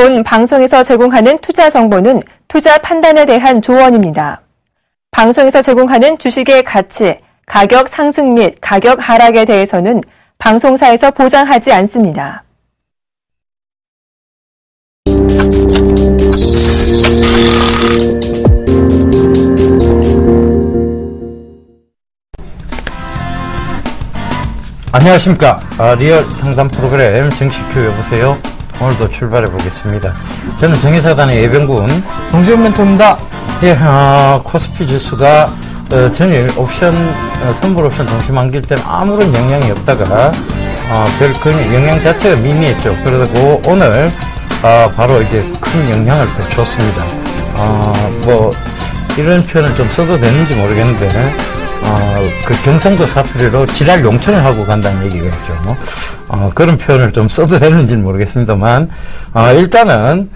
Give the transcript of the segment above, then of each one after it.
본 방송에서 제공하는 투자 정보는 투자 판단에 대한 조언입니다. 방송에서 제공하는 주식의 가치, 가격 상승 및 가격 하락에 대해서는 방송사에서 보장하지 않습니다. 안녕하십니까. 리얼 상담 프로그램 정식큐 여보세요. 오늘도 출발해 보겠습니다. 저는 정의사단의 예병군 정지훈 멘토입니다. 예, 코스피 지수가 전일 옵션 선불 옵션 동시 만기일 때는 아무런 영향이 없다가 별 영향 자체가 미미했죠. 그러고 오늘 바로 이제 큰 영향을 또 줬습니다. 뭐 이런 표현을 좀 써도 되는지 모르겠는데 그 경상도 사투리로 지랄 용천을 하고 간다는 얘기가 있죠. 그런 표현을 좀 써도 되는지는 모르겠습니다만, 일단은,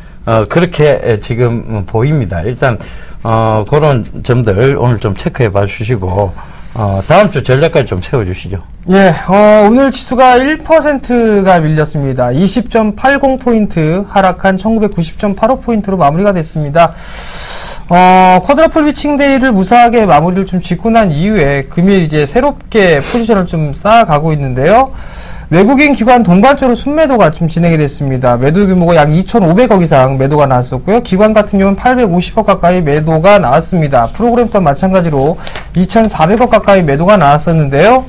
그렇게 지금 보입니다. 일단, 그런 점들 오늘 좀 체크해 봐 주시고, 다음 주 전략까지 좀 세워주시죠. 예, 오늘 지수가 1%가 밀렸습니다. 20.80포인트 하락한 1990.85포인트로 마무리가 됐습니다. 쿼드러플 위칭데이를 무사하게 마무리를 좀 짓고 난 이후에 금일 이제 새롭게 포지션을 좀 쌓아가고 있는데요. 외국인 기관 동반적으로 순매도가 좀 진행이 됐습니다. 매도 규모가 약 2,500억 이상 매도가 나왔었고요. 기관 같은 경우는 850억 가까이 매도가 나왔습니다. 프로그램 또한 마찬가지로 2,400억 가까이 매도가 나왔었는데요.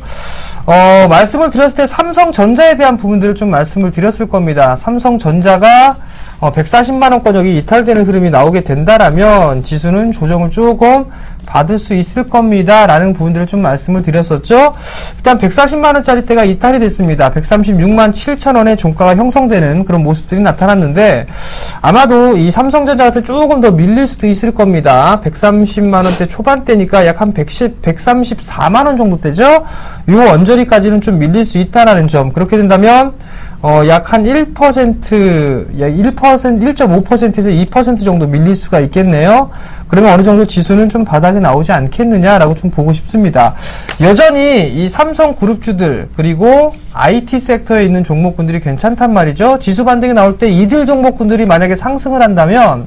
말씀을 드렸을 때 삼성전자에 대한 부분들을 좀 말씀을 드렸을 겁니다. 삼성전자가 140만원권역이 이탈되는 흐름이 나오게 된다라면 지수는 조정을 조금 받을 수 있을 겁니다. 라는 부분들을 좀 말씀을 드렸었죠. 일단 140만원짜리대가 이탈이 됐습니다. 136만 7천원의 종가가 형성되는 그런 모습들이 나타났는데 아마도 이 삼성전자 같은 조금 더 밀릴 수도 있을 겁니다. 130만원대 초반대니까 약 한 134만원 정도 대죠. 요 언저리까지는 좀 밀릴 수 있다라는 점. 그렇게 된다면 약 한 1%, 1.5%에서 2% 정도 밀릴 수가 있겠네요. 그러면 어느 정도 지수는 좀 바닥에 나오지 않겠느냐라고 좀 보고 싶습니다. 여전히 이 삼성 그룹주들, 그리고 IT 섹터에 있는 종목군들이 괜찮단 말이죠. 지수 반등이 나올 때 이들 종목군들이 만약에 상승을 한다면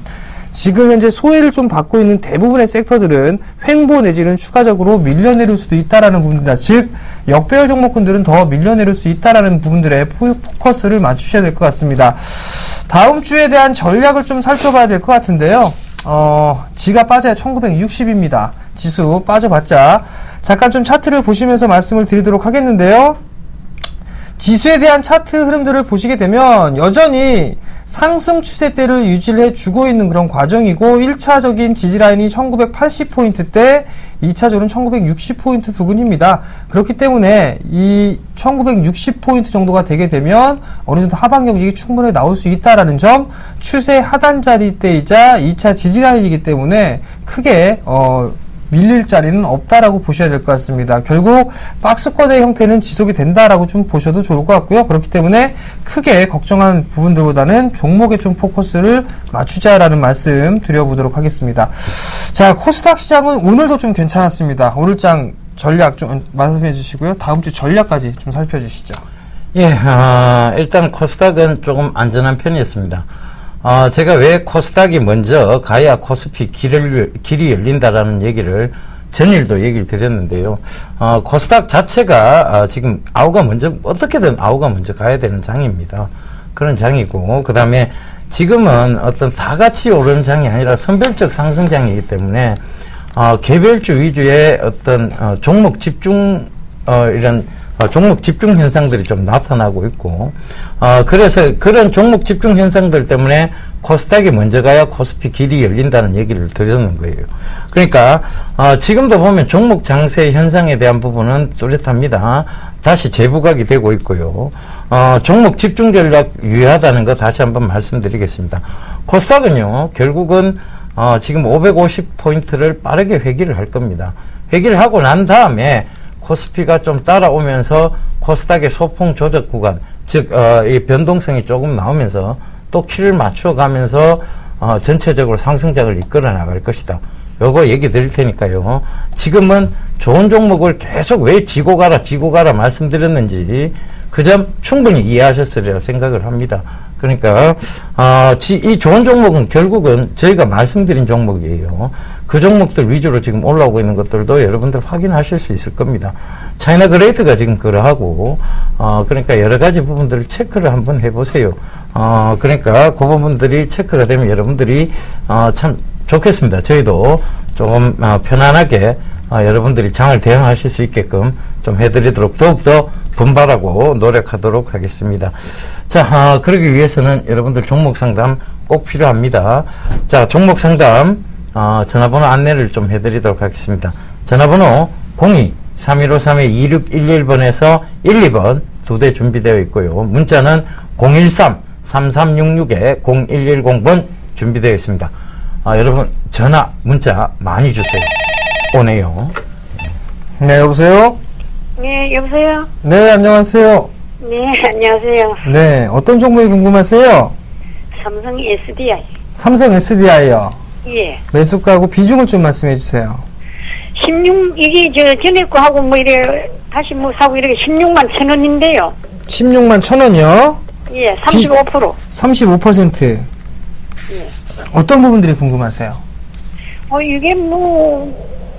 지금 현재 소외를 좀 받고 있는 대부분의 섹터들은 횡보 내지는 추가적으로 밀려내릴 수도 있다라는 부분입니다. 즉, 역배열 종목군들은 더 밀려내릴 수 있다라는 부분들에 포커스를 맞추셔야 될 것 같습니다. 다음 주에 대한 전략을 좀 살펴봐야 될 것 같은데요. 지가 빠져야 1960입니다. 지수 빠져봤자. 잠깐 좀 차트를 보시면서 말씀을 드리도록 하겠는데요. 지수에 대한 차트 흐름들을 보시게 되면 여전히 상승 추세대를 유지를 해주고 있는 그런 과정이고 1차적인 지지라인이 1980포인트대 2차적으로는 1960포인트 부근입니다. 그렇기 때문에 이 1960포인트 정도가 되게 되면 어느 정도 하방 경직이 충분히 나올 수 있다라는 점, 추세 하단 자리대이자 2차 지지라인이기 때문에 크게 밀릴 자리는 없다라고 보셔야 될 것 같습니다. 결국 박스권의 형태는 지속이 된다라고 좀 보셔도 좋을 것 같고요. 그렇기 때문에 크게 걱정한 부분들보다는 종목에 좀 포커스를 맞추자라는 말씀 드려보도록 하겠습니다. 자, 코스닥 시장은 오늘도 좀 괜찮았습니다. 오늘장 전략 좀 말씀해 주시고요. 다음 주 전략까지 좀 살펴주시죠. 예, 일단 코스닥은 조금 안전한 편이었습니다. 제가 왜 코스닥이 먼저 가야 코스피 길이 열린다라는 얘기를 전일도 얘기를 드렸는데요. 코스닥 자체가 지금 어떻게든 아우가 먼저 가야 되는 장입니다. 그런 장이고, 그 다음에 지금은 어떤 다 같이 오르는 장이 아니라 선별적 상승장이기 때문에 개별주 위주의 어떤 종목 집중 이런 종목 집중 현상들이 좀 나타나고 있고, 그래서 그런 종목 집중 현상들 때문에 코스닥이 먼저 가야 코스피 길이 열린다는 얘기를 드리는 거예요. 그러니까, 지금도 보면 종목 장세 현상에 대한 부분은 뚜렷합니다. 다시 재부각이 되고 있고요. 종목 집중 전략 유효하다는 거 다시 한번 말씀드리겠습니다. 코스닥은요, 결국은, 지금 550포인트를 빠르게 회귀를 할 겁니다. 회귀를 하고 난 다음에 코스피가 좀 따라오면서 코스닥의 소폭 조정 구간, 즉, 이 변동성이 조금 나오면서 또 키를 맞춰가면서, 전체적으로 상승장을 이끌어 나갈 것이다. 요거 얘기 드릴 테니까요. 지금은 좋은 종목을 계속 왜 지고 가라 말씀드렸는지, 그 점 충분히 이해하셨으리라 생각을 합니다. 그러니까 이 좋은 종목은 결국은 저희가 말씀드린 종목이에요. 그 종목들 위주로 지금 올라오고 있는 것들도 여러분들 확인하실 수 있을 겁니다. 차이나 그레이트가 지금 그러하고 그러니까 여러 가지 부분들을 체크를 한번 해보세요. 그러니까 그 부분들이 체크가 되면 여러분들이 참 좋겠습니다. 저희도 조금 편안하게 여러분들이 장을 대응하실 수 있게끔 좀 해드리도록 더욱더 분발하고 노력하도록 하겠습니다. 자, 그러기 위해서는 여러분들 종목 상담 꼭 필요합니다. 자, 종목 상담 전화번호 안내를 좀 해드리도록 하겠습니다. 전화번호 02-3153-2611번에서 12번 두 대 준비되어 있고요. 문자는 013-3366-0110번 준비되어 있습니다. 여러분 전화 문자 많이 주세요. 오네요. 네, 여보세요? 네, 여보세요? 네, 안녕하세요. 네, 안녕하세요. 네, 어떤 종목이 궁금하세요? 삼성 SDI. 삼성 SDI요. 예. 매수가하고 비중을 좀 말씀해 주세요. 이게 전에 거 하고 이래, 다시 사고 이렇게 16만 1,000원인데요. 16만 1,000원이요? 예, 35%. 35%. 예. 어떤 부분들이 궁금하세요? 이게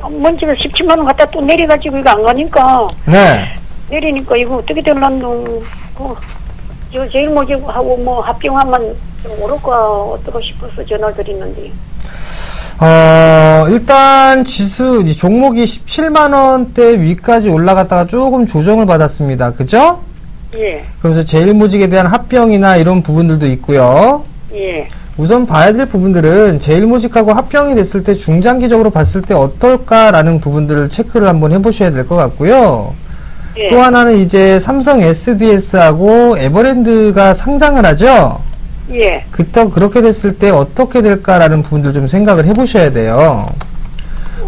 먼저 17만원 갖다 또 내려가지고 이거 안 가니까. 네. 내리니까 이거 어떻게 될란도, 제일 먼저 하고 합병하면 좀 오를까 어떨까 싶어서 전화를 드리는데. 일단 이 종목이 17만원대 위까지 올라갔다가 조금 조정을 받았습니다. 그죠? 예. 그러면서 제일모직에 대한 합병이나 이런 부분들도 있고요. 예. 우선 봐야 될 부분들은 제일모직하고 합병이 됐을 때 중장기적으로 봤을 때 어떨까라는 부분들을 체크를 한번 해보셔야 될 것 같고요. 예. 또 하나는 이제 삼성 SDS하고 에버랜드가 상장을 하죠. 예. 그렇게 됐을 때 어떻게 될까라는 부분들 좀 생각을 해보셔야 돼요.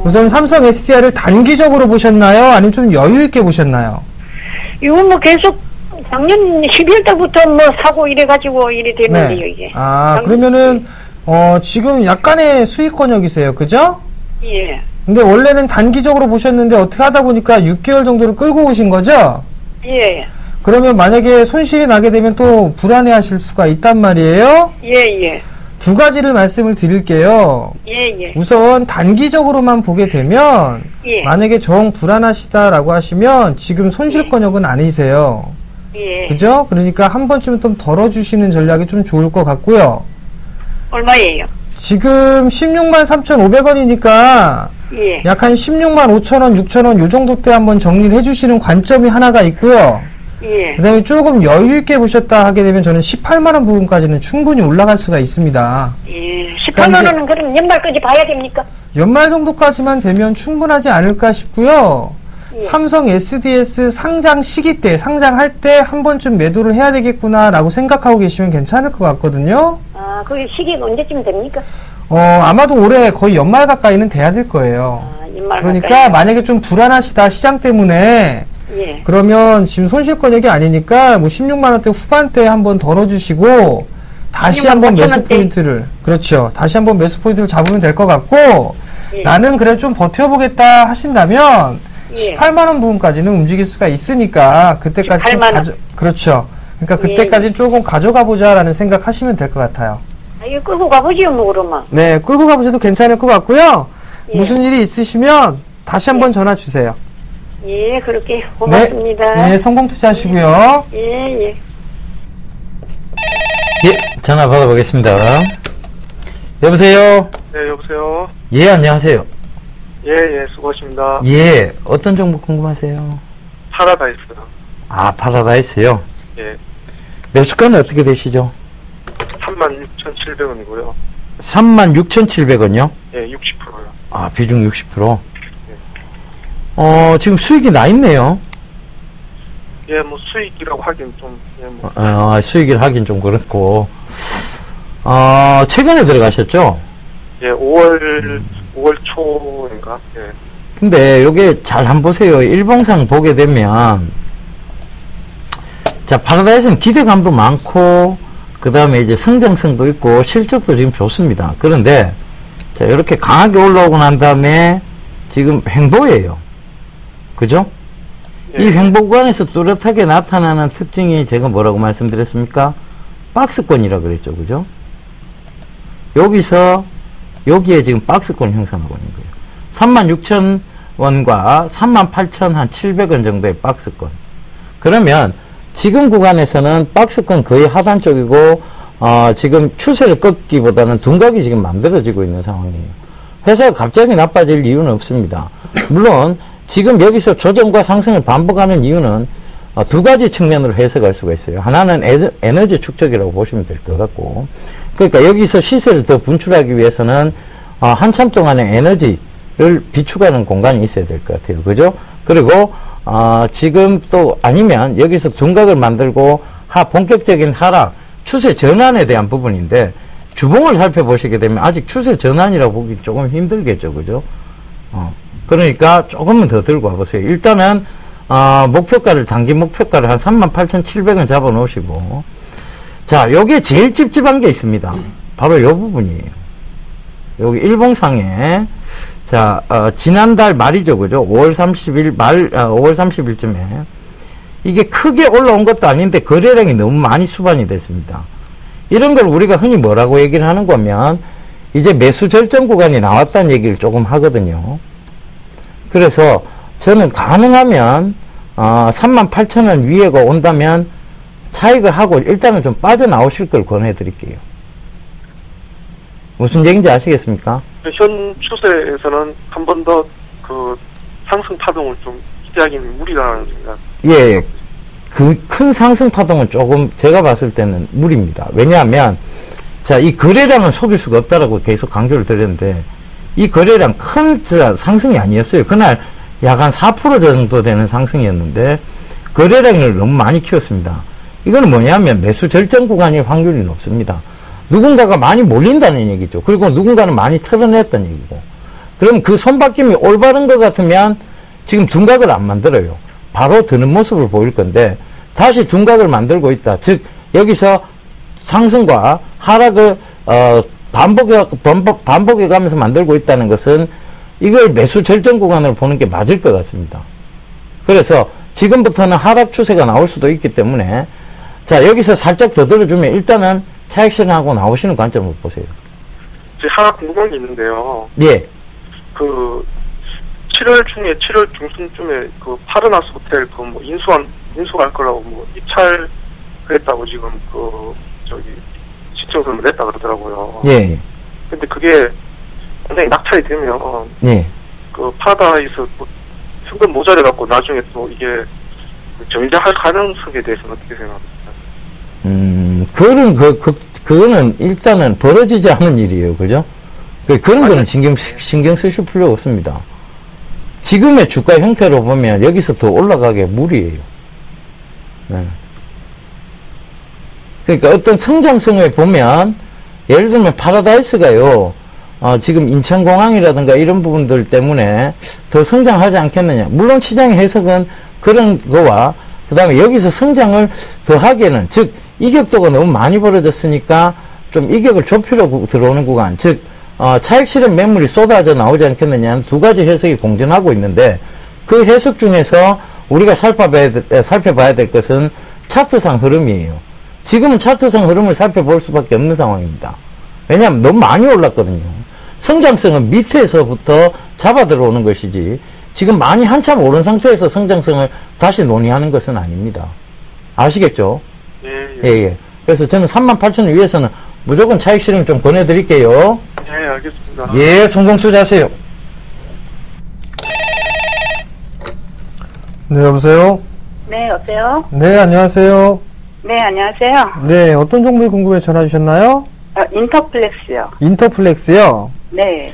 우선 삼성 SDI를 단기적으로 보셨나요? 아니면 좀 여유 있게 보셨나요? 이거 계속 작년 12월 달부터 사고 이래가지고 이래 되는데요, 네. 이게. 그러면은 지금 약간의 수익권역이세요, 그죠? 예. 근데 원래는 단기적으로 보셨는데 어떻게 하다 보니까 6개월 정도를 끌고 오신 거죠? 예. 그러면 만약에 손실이 나게 되면 또 불안해 하실 수가 있단 말이에요? 예, 예. 두 가지를 말씀을 드릴게요. 예, 예. 우선 단기적으로만 보게 되면 예. 만약에 정 불안하시다라고 하시면 지금 손실권역은 아니세요. 예. 그죠? 그러니까 한 번쯤은 좀 덜어주시는 전략이 좀 좋을 것 같고요. 얼마예요? 지금 16만 3,500원이니까 예. 약 한 16만 5천원, 6천원 요 정도 때 한번 정리를 해주시는 관점이 하나가 있고요. 예. 그 다음에 조금 여유있게 보셨다 하게 되면 저는 18만원 부분까지는 충분히 올라갈 수가 있습니다. 예. 18만원은 그럼 연말까지 봐야 됩니까? 연말 정도까지만 되면 충분하지 않을까 싶고요. 예. 삼성 SDS 상장 시기 때, 상장할 때 한 번쯤 매도를 해야 되겠구나라고 생각하고 계시면 괜찮을 것 같거든요. 그 시기가 언제쯤 됩니까? 아마도 올해 거의 연말 가까이는 돼야 될 거예요. 연말 그러니까 가까이. 만약에 좀 불안하시다, 시장 때문에. 예. 그러면 지금 손실권역이 아니니까 16만원대 후반대 한번 덜어주시고 다시 한번 매수 포인트를, 그렇죠. 다시 한번 매수 포인트를 잡으면 될 것 같고, 예. 나는 그래 좀 버텨보겠다 하신다면 예. 18만원 부분까지는 움직일 수가 있으니까 그때까지 18만 그렇죠. 그러니까 예. 그때까지 조금 가져가 보자라는 생각 하시면 될 것 같아요. 이거 끌고 가보지요, 그러면. 네, 끌고 가보셔도 괜찮을 것 같고요. 예. 무슨 일이 있으시면 다시 한번 전화 주세요. 예, 그렇게 고맙습니다. 네, 성공 투자하시고요. 예, 예. 예, 전화 받아보겠습니다. 여보세요? 네, 여보세요? 예, 안녕하세요. 예, 예, 수고하십니다. 예, 어떤 종목 궁금하세요? 파라다이스. 파라다이스요? 예, 매수가는 어떻게 되시죠? 36,700원이고요. 36,700원이요? 예, 60%요. 비중 60%? 지금 수익이 나 있네요. 예, 수익이라고 하긴 좀, 예, 수익을 하긴 좀 그렇고. 최근에 들어가셨죠? 예, 5월 초인가? 예. 근데 요게 잘 한번 보세요. 일봉상 보게 되면, 자, 파라다이스는 기대감도 많고, 그 다음에 이제 성장성도 있고, 실적도 지금 좋습니다. 그런데, 자, 이렇게 강하게 올라오고 난 다음에, 지금 횡보예요. 그죠? 예. 이 횡보구간에서 뚜렷하게 나타나는 특징이 제가 뭐라고 말씀드렸습니까? 박스권이라 그랬죠. 그죠? 여기에 지금 박스권 형성하고 있는 거예요. 36,000원과 38,700원 정도의 박스권. 그러면 지금 구간에서는 박스권 거의 하단 쪽이고 지금 추세를 꺾기보다는 둔각이 지금 만들어지고 있는 상황이에요. 회사가 갑자기 나빠질 이유는 없습니다. 물론 지금 여기서 조정과 상승을 반복하는 이유는 두 가지 측면으로 해석할 수가 있어요. 하나는 에너지 축적이라고 보시면 될 것 같고, 그러니까 여기서 시세를 더 분출하기 위해서는 한참 동안의 에너지를 비축하는 공간이 있어야 될 것 같아요. 그죠? 그리고 지금 또 아니면 여기서 둔각을 만들고 본격적인 하락, 추세 전환에 대한 부분인데, 주봉을 살펴보시게 되면 아직 추세 전환이라고 보기 조금 힘들겠죠. 그죠? 그러니까 조금은 더 들고 와보세요. 일단은 목표가를, 단기 목표가를 한 38,700원 잡아 놓으시고, 자, 요게 제일 찝찝한 게 있습니다. 바로 요 부분이에요. 여기 일봉상에, 자, 지난달 말이죠. 그죠? 5월 30일 5월 30일쯤에 이게 크게 올라온 것도 아닌데 거래량이 너무 많이 수반이 됐습니다. 이런 걸 우리가 흔히 뭐라고 얘기를 하는 거면, 이제 매수 절정 구간이 나왔다는 얘기를 조금 하거든요. 그래서 저는 가능하면 38,000원 위에가 온다면 차익을 하고 일단은 좀 빠져나오실 걸 권해드릴게요. 무슨 얘기인지 아시겠습니까? 현 추세에서는 한 번 더 그 상승 파동을 좀 기대하기는 무리라는 생각. 예, 그 큰 상승 파동은 조금 제가 봤을 때는 무리입니다. 왜냐하면 자, 이 거래량을 속일 수가 없다라고 계속 강조를 드렸는데, 이 거래량 큰 상승이 아니었어요. 그날 약 한 4% 정도 되는 상승이었는데 거래량을 너무 많이 키웠습니다. 이거는 뭐냐면 매수 절정 구간일 확률이 높습니다. 누군가가 많이 몰린다는 얘기죠. 그리고 누군가는 많이 털어냈다는 얘기고. 그럼 그 손바뀜이 올바른 것 같으면 지금 둔각을 안 만들어요. 바로 드는 모습을 보일 건데, 다시 둔각을 만들고 있다. 즉 여기서 상승과 하락을 반복해 가면서 만들고 있다는 것은 이걸 매수 절정 구간으로 보는 게 맞을 것 같습니다. 그래서 지금부터는 하락 추세가 나올 수도 있기 때문에, 자, 여기서 살짝 더 들어주면 일단은 차익 실현하고 나오시는 관점을 보세요. 제 하나 궁금한 게 있는데요. 예. 그 7월 중순쯤에 그 파르나스 호텔 그 뭐 인수할 거라고 뭐 입찰했다고 지금 그 저기 시청선을 냈다 그러더라고요. 예. 근데 그게 굉장히 낙찰이 되면 예. 그 파라다이스 성금 모자래 갖고 나중에 또 이게 정지할 가능성에 대해서는 어떻게 생각합니까? 그거는 일단은 벌어지지 않은 일이에요. 그죠? 그런 거는 신경 쓰실 필요 없습니다. 지금의 주가 형태로 보면 여기서 더 올라가기 무리예요. 네. 그러니까 어떤 성장성을 보면, 예를 들면 파라다이스가요, 지금 인천공항이라든가 이런 부분들 때문에 더 성장하지 않겠느냐. 물론 시장의 해석은 그런 거와, 그 다음에 여기서 성장을 더 하기에는, 즉 이격도가 너무 많이 벌어졌으니까 좀 이격을 좁히려고 들어오는 구간, 즉 차익 실현 매물이 쏟아져 나오지 않겠느냐는 두 가지 해석이 공존하고 있는데, 그 해석 중에서 우리가 살펴봐야 될 것은 차트상 흐름이에요. 지금은 차트상 흐름을 살펴볼 수밖에 없는 상황입니다. 왜냐하면 너무 많이 올랐거든요. 성장성은 밑에서부터 잡아 들어오는 것이지, 지금 많이 한참 오른 상태에서 성장성을 다시 논의하는 것은 아닙니다. 아시겠죠? 예. 그래서 저는 38,000원 위에서는 무조건 차익 실현 좀 권해드릴게요. 네, 알겠습니다. 예, 성공 투자하세요. 네, 여보세요? 네, 여보세요? 네, 안녕하세요. 네, 안녕하세요. 네, 어떤 종목이 궁금해 전화 주셨나요? 인터플렉스요. 인터플렉스요? 네.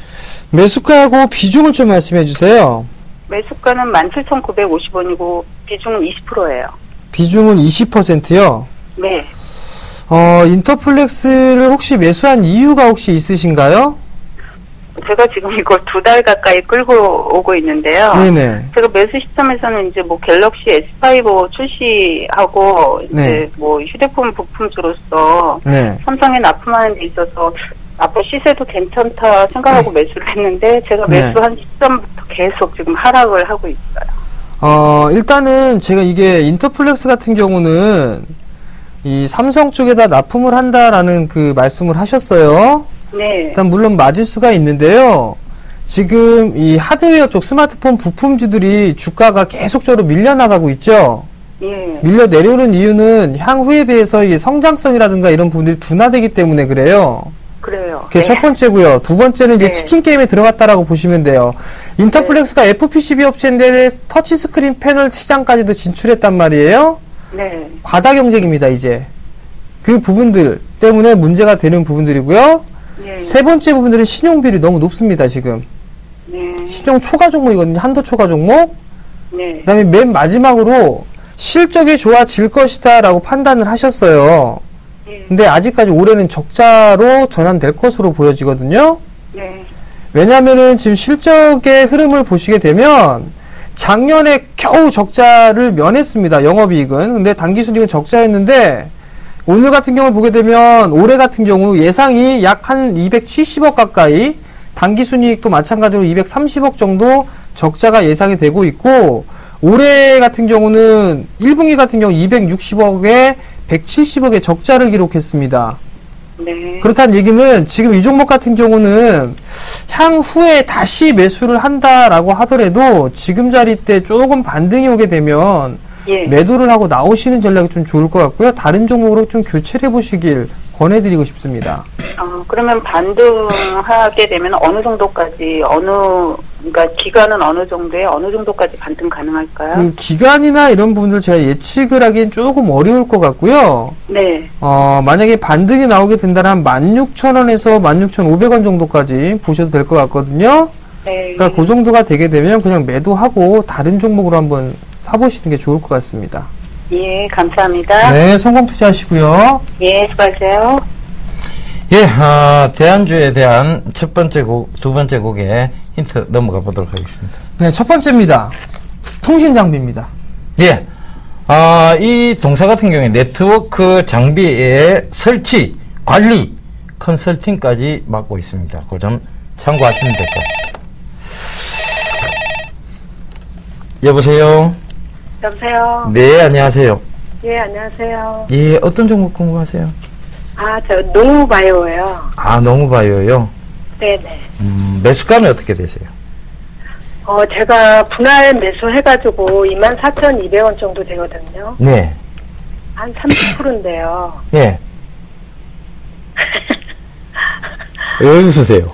매수가하고 비중을 좀 말씀해 주세요. 매수가는 17,950원이고 비중은 20%예요. 비중은 20%요? 네. 인터플렉스를 혹시 매수한 이유가 혹시 있으신가요? 제가 지금 이걸 2달 가까이 끌고 오고 있는데요. 네네. 제가 매수 시점에서는 이제 뭐 갤럭시 S5 출시하고 이제 네. 뭐 휴대폰 부품주로서 네. 삼성에 납품하는 데 있어서 앞으로 시세도 괜찮다 생각하고 매수를 했는데 제가 네. 매수한 시점부터 계속 지금 하락을 하고 있어요. 일단은 제가 이게 인터플렉스 같은 경우는 이 삼성 쪽에다 납품을 한다라는 그 말씀을 하셨어요. 네. 일단 물론 맞을 수가 있는데요. 지금 이 하드웨어 쪽 스마트폰 부품주들이 주가가 계속적으로 밀려나가고 있죠. 예. 밀려 내려오는 이유는 향후에 비해서 이 성장성이라든가 이런 부분들이 둔화되기 때문에 그래요. 그래요. 그게 네. 첫 번째고요. 두 번째는 이제 네. 치킨 게임에 들어갔다라고 보시면 돼요. 인터플렉스가 FPCB 업체인데 터치스크린 패널 시장까지도 진출했단 말이에요. 네. 과다 경쟁입니다, 이제. 그 부분들 때문에 문제가 되는 부분들이고요. 네. 세 번째 부분들은 신용비율이 너무 높습니다, 지금. 네. 신용 초과 종목이거든요, 한도 초과 종목. 네. 그 다음에 맨 마지막으로 실적이 좋아질 것이다 라고 판단을 하셨어요. 네. 근데 아직까지 올해는 적자로 전환될 것으로 보여지거든요. 네. 왜냐면은 지금 실적의 흐름을 보시게 되면 작년에 겨우 적자를 면했습니다. 영업이익은. 근데 당기순이익은 적자였는데 오늘 같은 경우를 보게 되면 올해 같은 경우 예상이 약 한 270억 가까이, 당기순이익도 마찬가지로 230억 정도 적자가 예상이 되고 있고, 올해 같은 경우는 1분기 같은 경우 260억에 170억의 적자를 기록했습니다. 네. 그렇다는 얘기는 지금 이 종목 같은 경우는 향후에 다시 매수를 한다라고 하더라도 지금 자리 때 조금 반등이 오게 되면 예. 매도를 하고 나오시는 전략이 좀 좋을 것 같고요. 다른 종목으로 좀 교체를 해보시길 권해드리고 싶습니다. 그러면 반등하게 되면 어느 정도까지, 그러니까 기간은 어느 정도에 어느 정도까지 반등 가능할까요? 그 기간이나 이런 부분들 제가 예측을 하기엔 조금 어려울 것 같고요. 네. 만약에 반등이 나오게 된다면 16,000원에서 16,500원 정도까지 보셔도 될 것 같거든요. 네. 그러니까 그 정도가 되게 되면 그냥 매도하고 다른 종목으로 한번 사보시는 게 좋을 것 같습니다. 예, 감사합니다. 네, 성공 투자하시고요. 예, 수고하세요. 예, 대안주에 대한 첫 번째 두 번째 곡에 힌트 넘어가 보도록 하겠습니다. 네, 첫 번째입니다. 통신 장비입니다. 예, 이 동사 같은 경우에 네트워크 장비의 설치, 관리, 컨설팅까지 맡고 있습니다. 그 점 참고하시면 될 것 같습니다. 여보세요? 여보세요? 네, 안녕하세요. 예, 안녕하세요. 예, 어떤 종목 궁금하세요? 저 농우바이오예요. 농우바이오요? 네네. 매수가는 어떻게 되세요? 제가 분할 매수해가지고 24,200원 정도 되거든요. 네. 한 30%인데요. 예. 왜 웃으세요?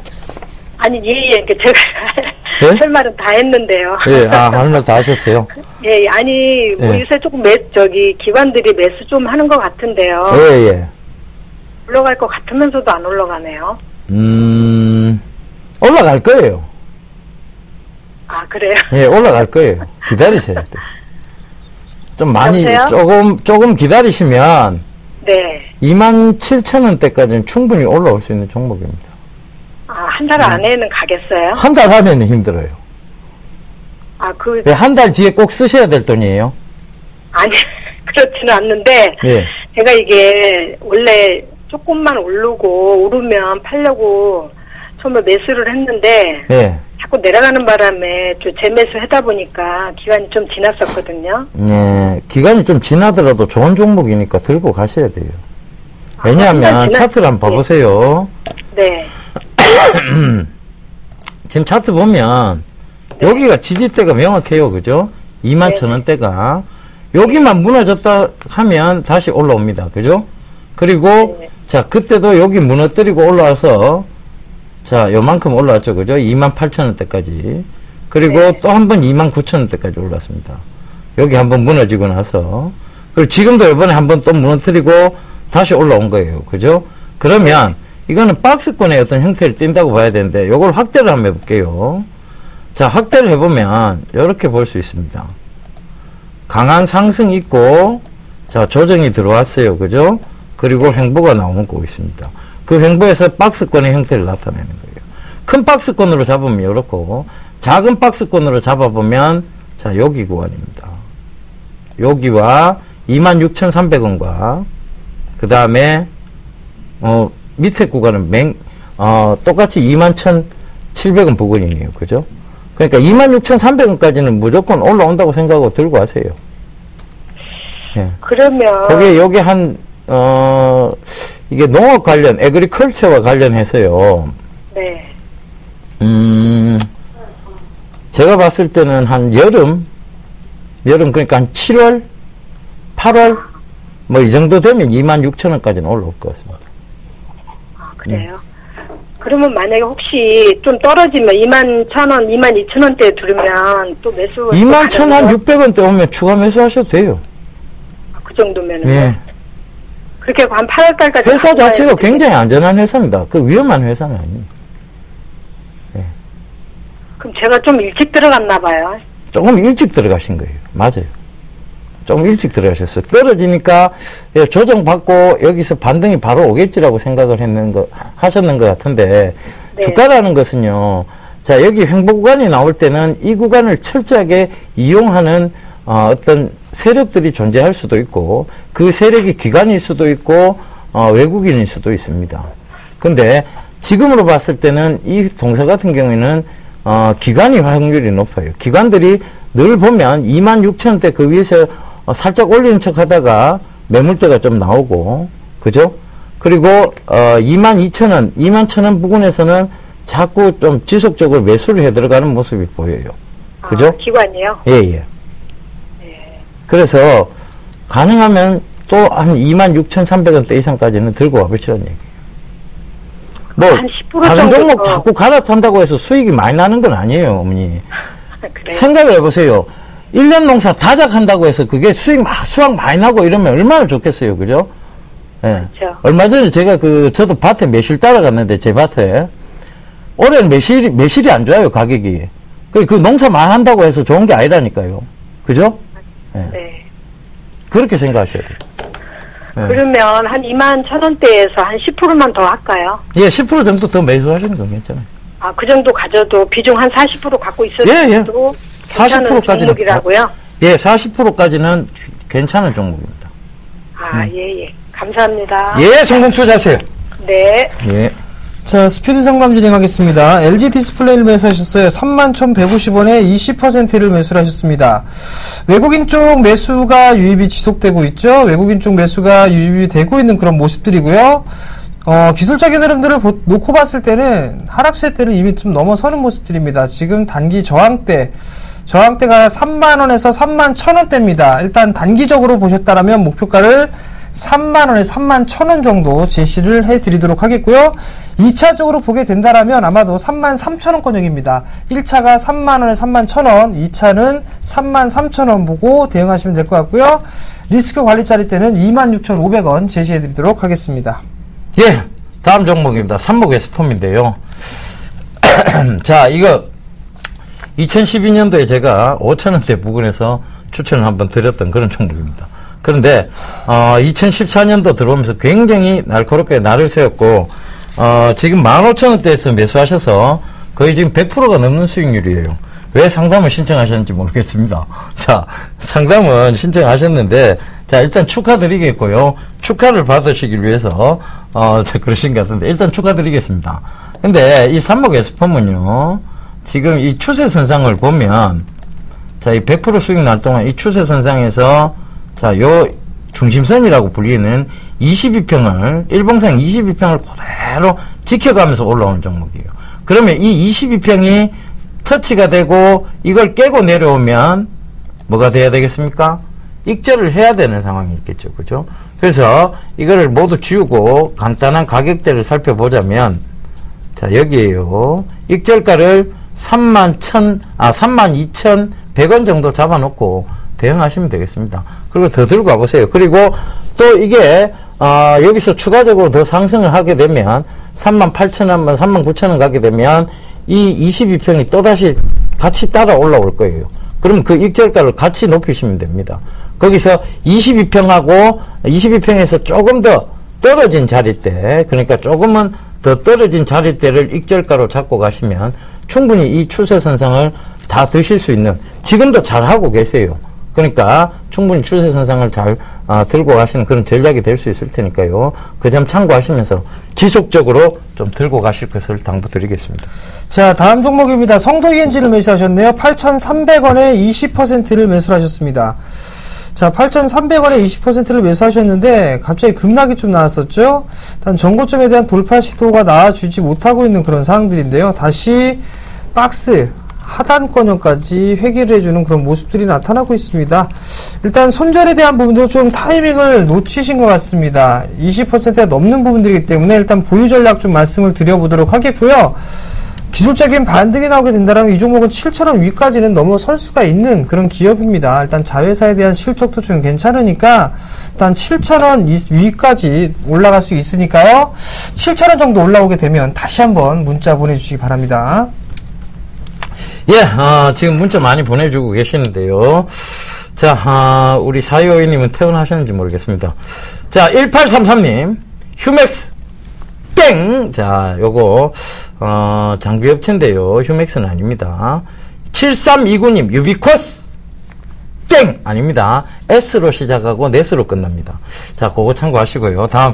아니, 예, 제가 예? 할 말은 다 했는데요. 예, 할 말 다 하셨어요? 예, 아니, 뭐 예. 요새 조금 기관들이 매수 좀 하는 것 같은데요. 예, 예. 올라갈 것 같으면서도 안 올라가네요. 올라갈 거예요. 아, 그래요? 예, 올라갈 거예요. 기다리셔야 돼. 좀 많이, 여보세요? 조금 기다리시면, 네. 27,000원대까지는 충분히 올라올 수 있는 종목입니다. 한 달 안에는 가겠어요? 한 달 하면은 힘들어요. 한 달 뒤에 꼭 쓰셔야 될 돈이에요. 아니, 그렇지는 않는데, 예. 제가 이게 원래 조금만 오르면 팔려고 처음에 매수를 했는데, 예. 자꾸 내려가는 바람에 재매수 하다 보니까 기간이 좀 지났었거든요. 예. 기간이 좀 지나더라도 좋은 종목이니까 들고 가셔야 돼요. 왜냐하면 차트를 한번 봐보세요. 네. 지금 차트 보면 여기가 지지대가 명확해요. 그죠? 21,000원대가 여기만 무너졌다 하면 다시 올라옵니다. 그죠? 그리고 자, 그때도 여기 무너뜨리고 올라와서 자, 요만큼 올라왔죠. 그죠? 28,000원대까지. 그리고 또 한 번 29,000원대까지 올랐습니다. 여기 한번 무너지고 나서. 그리고 지금도 이번에 한번 또 무너뜨리고 다시 올라온 거예요. 그죠? 그러면 이거는 박스권의 어떤 형태를 띈다고 봐야 되는데 요걸 확대를 한번 해볼게요. 자, 확대를 해보면 이렇게 볼 수 있습니다. 강한 상승이 있고 자, 조정이 들어왔어요. 그죠? 그리고 횡보가 나오고 있습니다. 그 횡보에서 박스권의 형태를 나타내는 거예요. 큰 박스권으로 잡으면 이렇고 작은 박스권으로 잡아보면 자, 여기 구간입니다. 여기와 26,300원과 그 다음에 밑에 구간은 똑같이 21,700원 부근이네요. 그죠? 그러니까 26,300원까지는 무조건 올라온다고 생각하고 들고 가세요. 예. 그러면 거기에 여기 이게 농업 관련, 에그리컬처와 관련해서요. 네. 제가 봤을 때는 한 여름 그러니까 한 7월, 8월 뭐 이 정도 되면 26,000원까지는 올라올 것 같습니다. 아, 그래요? 그러면 만약에 혹시 좀 떨어지면 21,000원, 22,000원대에 들으면 또 매수 21,600원대 오면 추가 매수하셔도 돼요. 그 정도면은 예. 그렇게 한 8월달까지 회사 자체가 굉장히 안전한 회사입니다. 그 위험한 회사는 아니에요. 그럼 제가 좀 일찍 들어갔나 봐요. 조금 일찍 들어가신 거예요. 맞아요. 조금 일찍 들어가셨어요. 떨어지니까 조정받고 여기서 반등이 바로 오겠지라고 생각을 하셨는 것 같은데, 네. 주가라는 것은요, 자, 여기 횡보 구간이 나올 때는 이 구간을 철저하게 이용하는 어떤 세력들이 존재할 수도 있고, 그 세력이 기관일 수도 있고, 외국인일 수도 있습니다. 근데 지금으로 봤을 때는 이 동사 같은 경우에는 기관이 확률이 높아요. 기관들이 늘 보면 26,000원대 그 위에서 살짝 올리는 척 하다가 매물대가 좀 나오고, 그죠? 그리고 22,000원, 21,000원 부근에서는 자꾸 좀 지속적으로 매수를 해 들어가는 모습이 보여요. 그죠? 아, 기관이요? 예, 예. 네. 그래서 가능하면 또 한 26,300원대 이상까지는 들고 와보시라는 얘기예요. 뭐 한 10% 다른 정도 종목 더. 자꾸 갈아탄다고 해서 수익이 많이 나는 건 아니에요, 어머니. 그래요? 생각을 해보세요. 1년 농사 다작한다고 해서 그게 수확 많이 나고 이러면 얼마나 좋겠어요, 그죠? 예. 그렇죠. 얼마 전에 제가 저도 밭에 매실 따라갔는데, 제 밭에. 올해는 매실이 안 좋아요, 가격이. 그 농사 많이 한다고 해서 좋은 게 아니라니까요. 그죠? 예. 네. 그렇게 생각하셔야 돼요. 예. 그러면 한 21,000원대에서 한 10%만 더 할까요? 예, 10% 정도 더 매수하시는 건 괜찮아요. 아, 그 정도 가져도 비중 한 40% 갖고 있어도 예, 예. 괜찮은 40%까지는 종목이라고요? 예, 40%까지는 괜찮은 종목입니다. 아, 예, 예. 감사합니다. 예, 성공 투자하세요. 네. 예. 자, 스피드 상담 진행하겠습니다. LG 디스플레이를 매수하셨어요. 31,150원에 20%를 매수를 하셨습니다. 외국인 쪽 매수가 유입이 지속되고 있죠. 외국인 쪽 매수가 유입이 되고 있는 그런 모습들이고요. 기술적인 흐름들을 놓고 봤을 때는 하락세 때를 이미 좀 넘어서는 모습들입니다. 지금 단기 저항대가 3만원에서 31,000원대입니다. 일단 단기적으로 보셨다라면 목표가를 3만원에 31,000원 정도 제시를 해드리도록 하겠고요. 2차적으로 보게 된다라면 아마도 33,000원권역입니다. 1차가 3만원에 31,000원, 2차는 33,000원 보고 대응하시면 될 것 같고요. 리스크 관리짜리 때는 26,500원 제시해드리도록 하겠습니다. 예, 다음 종목입니다. 삼목 에스폼인데요. 자, 이거 2012년도에 제가 5,000원대 부근에서 추천을 한번 드렸던 그런 종목입니다. 그런데 2014년도 들어오면서 굉장히 날카롭게 날을 세웠고 지금 15,000원대에서 매수하셔서 거의 지금 100%가 넘는 수익률이에요. 왜 상담을 신청하셨는지 모르겠습니다. 자, 상담은 신청하셨는데, 자, 일단 축하드리겠고요. 축하를 받으시길 위해서 그러신 것 같은데, 일단 축하드리겠습니다. 근데 이 삼목 에스폼은요, 지금 이 추세선상을 보면, 자, 이 100% 수익 날 동안 이 추세선상에서, 자, 요 중심선이라고 불리는 22평을, 일봉상 22평을 그대로 지켜가면서 올라오는 종목이에요. 그러면 이 22평이 터치가 되고 이걸 깨고 내려오면 뭐가 돼야 되겠습니까? 익절을 해야 되는 상황이 있겠죠. 그죠? 그래서 이거를 모두 지우고 간단한 가격대를 살펴보자면, 자, 여기에요. 익절가를 32,100원 정도 잡아놓고 대응하시면 되겠습니다. 그리고 더 들고 가보세요. 그리고 또 이게 여기서 추가적으로 더 상승을 하게 되면 38,000원, 39,000원 가게 되면 이 22평이 또다시 같이 따라 올라올 거예요. 그러면 그 익절가를 같이 높이시면 됩니다. 거기서 22평에서 조금 더 떨어진 자리대, 그러니까 조금은 더 떨어진 자리대를 익절가로 잡고 가시면 충분히 이 추세선상을 다 드실 수 있는, 지금도 잘하고 계세요. 그러니까 충분히 추세선상을 잘 들고 가시는 그런 전략이 될 수 있을 테니까요. 그 점 참고하시면서 지속적으로 좀 들고 가실 것을 당부드리겠습니다. 자, 다음 종목입니다. 성도 ENG를 매수하셨네요. 8,300원에 20%를 매수하셨습니다. 자, 8,300원에 20%를 매수하셨는데 갑자기 급락이 좀 나왔었죠. 단 전고점에 대한 돌파 시도가 나와주지 못하고 있는 그런 상황들인데요. 다시 박스 하단권역까지 회귀를 해주는 그런 모습들이 나타나고 있습니다. 일단 손절에 대한 부분도 좀 타이밍을 놓치신 것 같습니다. 20%가 넘는 부분들이기 때문에 일단 보유 전략 좀 말씀을 드려보도록 하겠고요. 기술적인 반등이 나오게 된다면 이 종목은 7,000원 위까지는 넘어설 수가 있는 그런 기업입니다. 일단 자회사에 대한 실적도 좀 괜찮으니까 일단 7,000원 위까지 올라갈 수 있으니까요. 7,000원 정도 올라오게 되면 다시 한번 문자 보내주시기 바랍니다. 예, 지금 문자 많이 보내주고 계시는데요. 자, 우리 사이오이님은 퇴원하셨는지 모르겠습니다. 자, 1833님, 휴맥스, 땡! 자, 요거, 장비업체인데요. 휴맥스는 아닙니다. 7329님, 유비쿼스, 땡! 아닙니다. S로 시작하고 넷으로 끝납니다. 자, 그거 참고하시고요. 다음,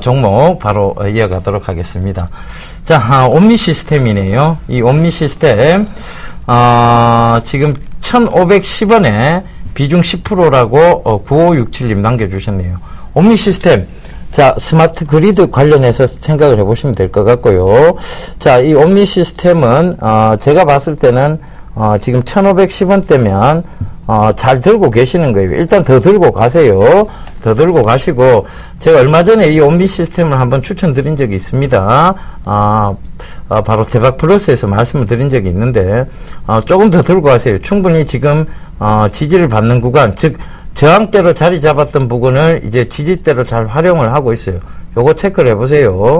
종목 바로 이어가도록 하겠습니다. 자, 옴니 시스템이네요. 이 옴니 시스템, 지금 1,510원에 비중 10%라고 9567님 남겨주셨네요. 옴니 시스템. 자, 스마트 그리드 관련해서 생각을 해보시면 될 것 같고요. 자, 이 옴니 시스템은, 제가 봤을 때는, 지금 1,510원대면, 잘 들고 계시는 거예요. 일단 더 들고 가세요. 더 들고 가시고, 제가 얼마 전에 이 옴니 시스템을 한번 추천드린 적이 있습니다. 바로 대박 플러스에서 말씀을 드린 적이 있는데, 조금 더 들고 가세요. 충분히 지금, 지지를 받는 구간, 즉, 저항대로 자리 잡았던 부분을 이제 지지대로 잘 활용을 하고 있어요. 요거 체크를 해보세요.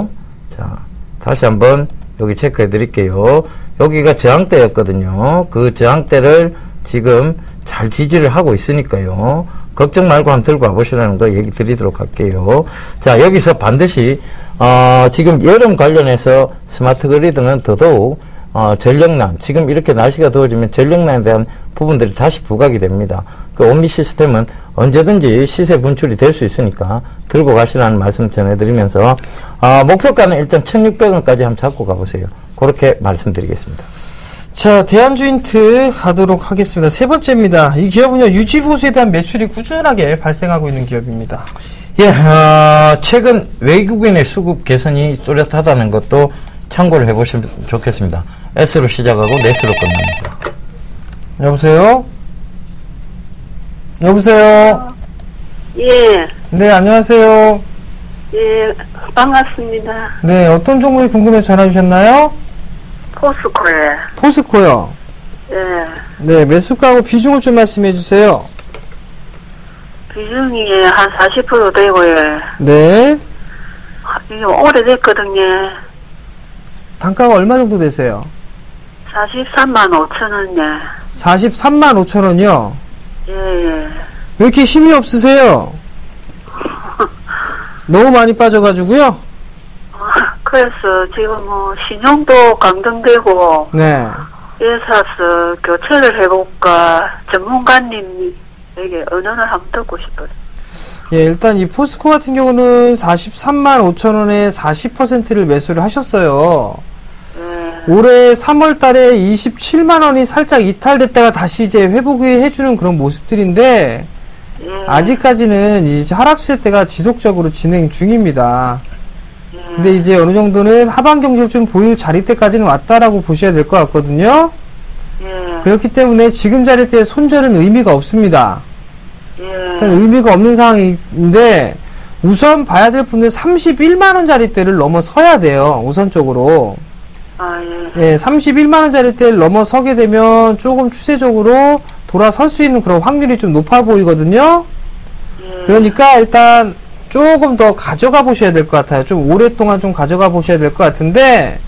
자, 다시 한번 여기 체크해 드릴게요. 여기가 저항대였거든요. 그 저항대를 지금 잘 지지를 하고 있으니까요. 걱정 말고 한번 들고 와보시라는 거 얘기 드리도록 할게요. 자, 여기서 반드시, 지금 여름 관련해서 스마트 그리드는 더더욱, 전력난, 지금 이렇게 날씨가 더워지면 전력난에 대한 부분들이 다시 부각이 됩니다. 그 옴니 시스템은 언제든지 시세 분출이 될 수 있으니까 들고 가시라는 말씀 전해드리면서, 목표가는 일단 1,600원까지 한번 잡고 가보세요. 그렇게 말씀드리겠습니다. 자, 대한주인트 가도록 하겠습니다. 세 번째입니다. 이 기업은요, 유지보수에 대한 매출이 꾸준하게 발생하고 있는 기업입니다. 예, 최근 외국인의 수급 개선이 뚜렷하다는 것도 참고를 해보시면 좋겠습니다. S로 시작하고 넷으로 끝납니다. 여보세요? 여보세요? 예, 네, 안녕하세요. 예, 반갑습니다. 네, 어떤 종목이 궁금해서 전화 주셨나요? 포스코에. 포스코요. 예, 네, 매수가하고 비중을 좀 말씀해 주세요. 비중이 한 40% 되고요. 네. 이게 오래됐거든요. 단가가 얼마 정도 되세요? 43만 5천 원이요. 43만 5천 원이요? 예, 예. 왜 이렇게 힘이 없으세요? 너무 많이 빠져가지고요? 그래서 지금 뭐 신용도 강등되고 네. 회사서 교체를 해볼까 전문가님에게 의논을 한번 듣고 싶어요. 예, 일단 이 포스코 같은 경우는 43만 5천 원에 40%를 매수를 하셨어요. 올해 3월 달에 27만 원이 살짝 이탈됐다가 다시 이제 회복을 해주는 그런 모습들인데, 아직까지는 이제 하락세대가 지속적으로 진행 중입니다. 근데 이제 어느 정도는 하반 경직을 좀 보일 자리대까지는 왔다라고 보셔야 될 것 같거든요. 그렇기 때문에 지금 자리대에 손절은 의미가 없습니다. 일단 의미가 없는 상황인데, 우선 봐야 될 분은 31만원 자리대를 넘어서야 돼요. 우선적으로. 예, 31만원 자리대를 넘어서게 되면 조금 추세적으로 돌아설 수 있는 그런 확률이 좀 높아 보이거든요. 그러니까 일단 조금 더 가져가 보셔야 될 것 같아요. 좀 오랫동안 좀 가져가 보셔야 될 것 같은데,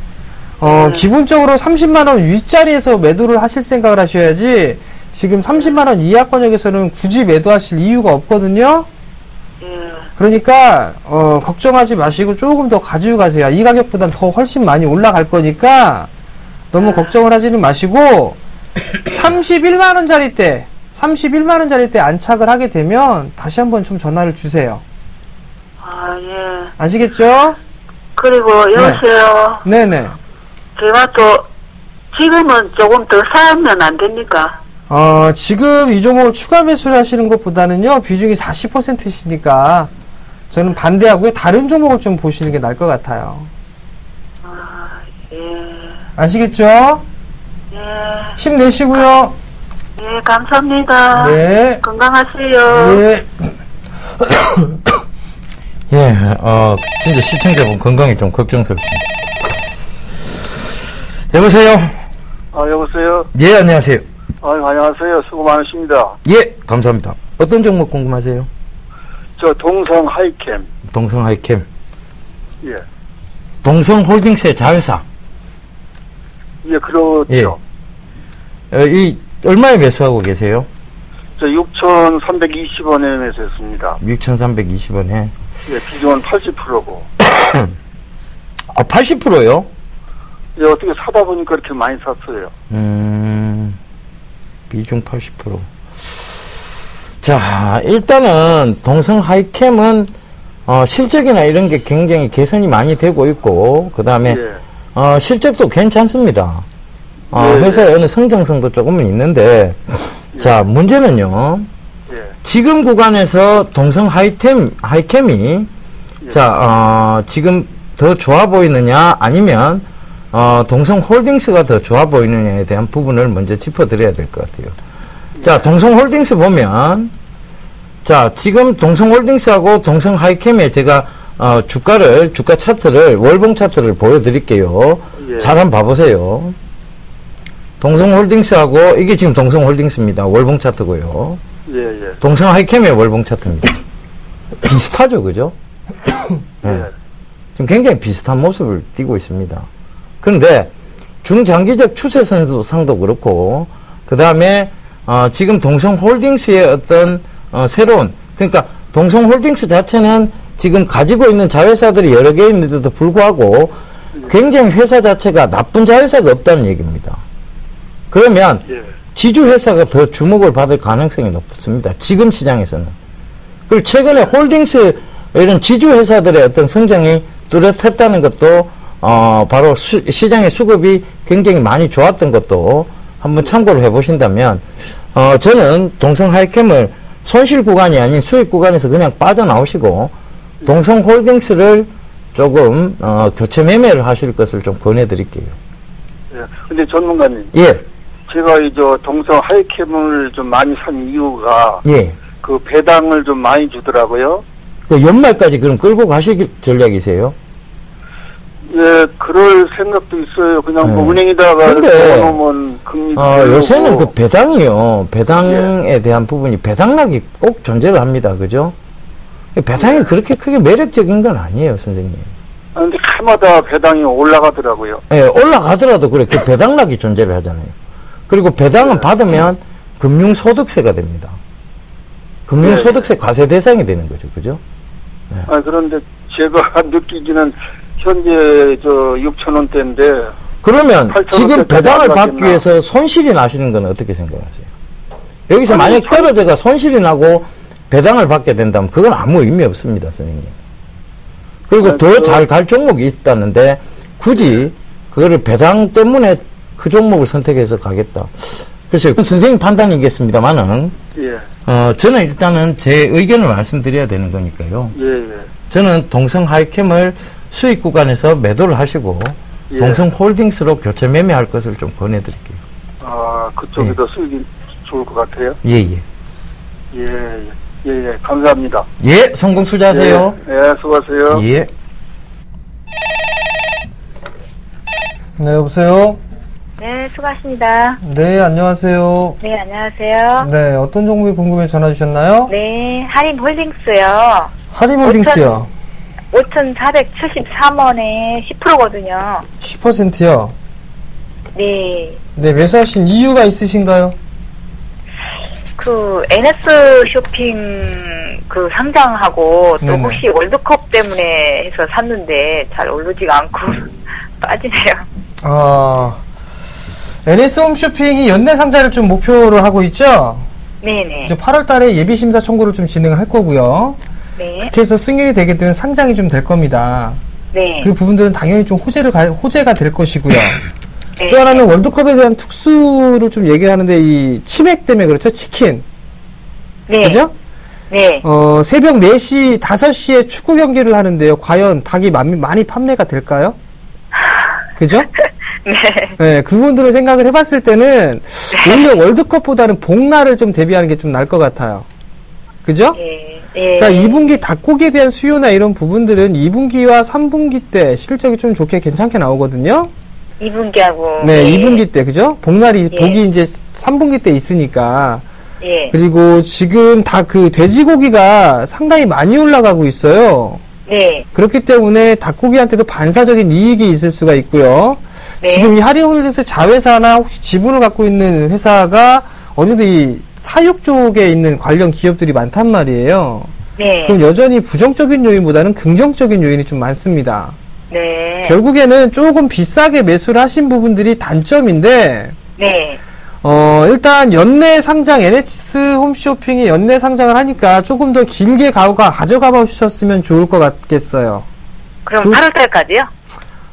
기본적으로 30만원 윗자리에서 매도를 하실 생각을 하셔야지, 지금 30만원 이하권역에서는 굳이 매도하실 이유가 없거든요. 그러니까 걱정하지 마시고 조금 더 가지고 가세요. 이 가격보단 더 훨씬 많이 올라갈 거니까 너무 걱정을 하지는 마시고 31만원짜리 때 31만 원짜리 때 안착을 하게 되면 다시 한번 좀 전화를 주세요. 아, 예. 아시겠죠? 그리고 여보세요. 네네. 제가 또 지금은 조금 더 사면 안 됩니까? 지금 이 종목 추가 매수를 하시는 것보다는요, 비중이 40%시니까 저는 반대하고요. 다른 종목을 좀 보시는 게 나을 것 같아요. 아, 예. 아시겠죠? 예. 힘내시고요. 예, 감사합니다. 네. 건강하세요. 네. 예, 진짜 시청자분 건강이 좀 걱정스럽습니다. 여보세요? 여보세요? 예, 안녕하세요. 안녕하세요. 수고 많으십니다. 예, 감사합니다. 어떤 종목 궁금하세요? 저 동성 하이캠. 동성 하이캠. 예. 동성 홀딩스의 자회사. 예, 그렇죠. 이, 얼마에 매수하고 계세요? 저 6,320원에 매수했습니다. 6,320원에. 예, 비중은 80%고. 80%요? 예, 어떻게 사다 보니까 이렇게 많이 샀어요. 비중 80%. 자, 일단은 동성 하이캠은 실적이나 이런 게 굉장히 개선이 많이 되고 있고, 그 다음에 실적도 괜찮습니다. 회사의 어느 성장성도 조금은 있는데, 자, 문제는요. 지금 구간에서 동성 하이캠이 자, 지금 더 좋아 보이느냐, 아니면 동성 홀딩스가 더 좋아 보이느냐에 대한 부분을 먼저 짚어드려야 될 것 같아요. 자, 동성 홀딩스 보면, 자, 지금 동성 홀딩스하고 동성 하이캠에 제가 주가 차트를, 월봉 차트를 보여드릴게요. 잘 한번 봐보세요. 동성 홀딩스하고, 이게 지금 동성 홀딩스입니다. 월봉 차트고요. 동성 하이캠의 월봉 차트입니다. 비슷하죠, 그죠? 네. 지금 굉장히 비슷한 모습을 띠고 있습니다. 그런데 중장기적 추세선상도 그렇고, 그 다음에 지금 동성 홀딩스의 어떤 새로운, 그러니까 동성 홀딩스 자체는 지금 가지고 있는 자회사들이 여러 개 있는데도 불구하고 굉장히 회사 자체가 나쁜 자회사가 없다는 얘기입니다. 그러면 지주회사가 더 주목을 받을 가능성이 높습니다. 지금 시장에서는. 그리고 최근에 홀딩스 이런 지주회사들의 어떤 성장이 뚜렷했다는 것도 바로 시장의 수급이 굉장히 많이 좋았던 것도 한번 참고를 해보신다면 저는 동성 하이캠을 손실 구간이 아닌 수익 구간에서 그냥 빠져나오시고 동성 홀딩스를 조금 교체 매매를 하실 것을 좀 권해드릴게요. 예. 근데 전문가님. 예. 제가 이제 동성 하이캠을 좀 많이 산 이유가 예. 그 배당을 좀 많이 주더라고요. 그 연말까지 그럼 끌고 가실 전략이세요? 예, 그럴 생각도 있어요. 그냥 뭐 은행에다가 넣어놓으면 금리도 요새는 그 배당이요. 배당에 대한 부분이 배당락이 꼭 존재를 합니다. 그죠? 배당이 그렇게 크게 매력적인 건 아니에요, 선생님. 근데 해마다 배당이 올라가더라고요. 예, 올라가더라도 그래. 그 배당락이 존재를 하잖아요. 그리고 배당은 받으면 금융소득세가 됩니다. 금융소득세 과세 대상이 되는 거죠. 그죠? 네. 그런데 제가 느끼기는 현재 6,000원대인데. 그러면 지금 배당을 받기 위해서 손실이 나시는 건 어떻게 생각하세요? 여기서 만약 떨어져가 손실이 나고 배당을 받게 된다면 그건 아무 의미 없습니다, 선생님. 그리고 더 잘 갈 종목이 있다는데 굳이 그거를 배당 때문에 그 종목을 선택해서 가겠다. 그래서 선생님 판단이겠습니다만은 저는 일단은 제 의견을 말씀드려야 되는 거니까요. 저는 동성 하이캠을 수익 구간에서 매도를 하시고 동성 홀딩스로 교체 매매할 것을 좀 권해드릴게요. 그쪽에도 수익이 좋을 것 같아요? 예. 감사합니다. 예, 성공 투자하세요. 수고하세요. 예. 네, 여보세요? 네, 수고하십니다. 네, 안녕하세요. 네, 안녕하세요. 네, 어떤 종목이 궁금해 전화 주셨나요? 네, 하림홀딩스요. 하림홀딩스요? 5,473원에 10%거든요. 10%요? 네. 네, 매수하신 이유가 있으신가요? 그, NS 쇼핑 그 상장하고 또 네네. 혹시 월드컵 때문에 해서 샀는데 잘 오르지가 않고 빠지네요. NS 홈쇼핑이 연내 상장을 좀 목표로 하고 있죠? 네네. 이제 8월 달에 예비 심사 청구를 좀 진행할 거고요. 네. 그렇게 해서 승인이 되게 되면 상장이 좀 될 겁니다. 네. 그 부분들은 당연히 좀 호재가 될 것이고요. 네. 또 하나는 월드컵에 대한 특수를 좀 얘기하는데 이 치맥 때문에 그렇죠? 치킨. 네. 그죠? 네. 새벽 4시, 5시에 축구 경기를 하는데요. 과연 닭이 많이 판매가 될까요? 그죠? 네. 네, 그 부분들을 생각을 해봤을 때는 오히려 월드컵보다는 복날을 좀 대비하는 게 좀 나을 것 같아요. 그죠? 예. 예. 그러니까 2분기 닭고기에 대한 수요나 이런 부분들은 2분기와 3분기 때 실적이 좀 좋게 괜찮게 나오거든요. 2분기하고. 네, 예. 2분기 때, 그죠? 복날이, 예. 복이 이제 3분기 때 있으니까. 예. 그리고 지금 다 그 돼지고기가 상당히 많이 올라가고 있어요. 네. 그렇기 때문에 닭고기한테도 반사적인 이익이 있을 수가 있고요. 네. 지금 이 하리홈일드스 자회사나 혹시 지분을 갖고 있는 회사가 어느 정도 이 사육 쪽에 있는 관련 기업들이 많단 말이에요. 네. 그럼 여전히 부정적인 요인보다는 긍정적인 요인이 좀 많습니다. 네. 결국에는 조금 비싸게 매수를 하신 부분들이 단점인데, 네. 일단 연내 상장, NHS 홈쇼핑이 연내 상장을 하니까 조금 더 길게 가져가 보셨으면 좋을 것 같겠어요. 그럼 8월달까지요?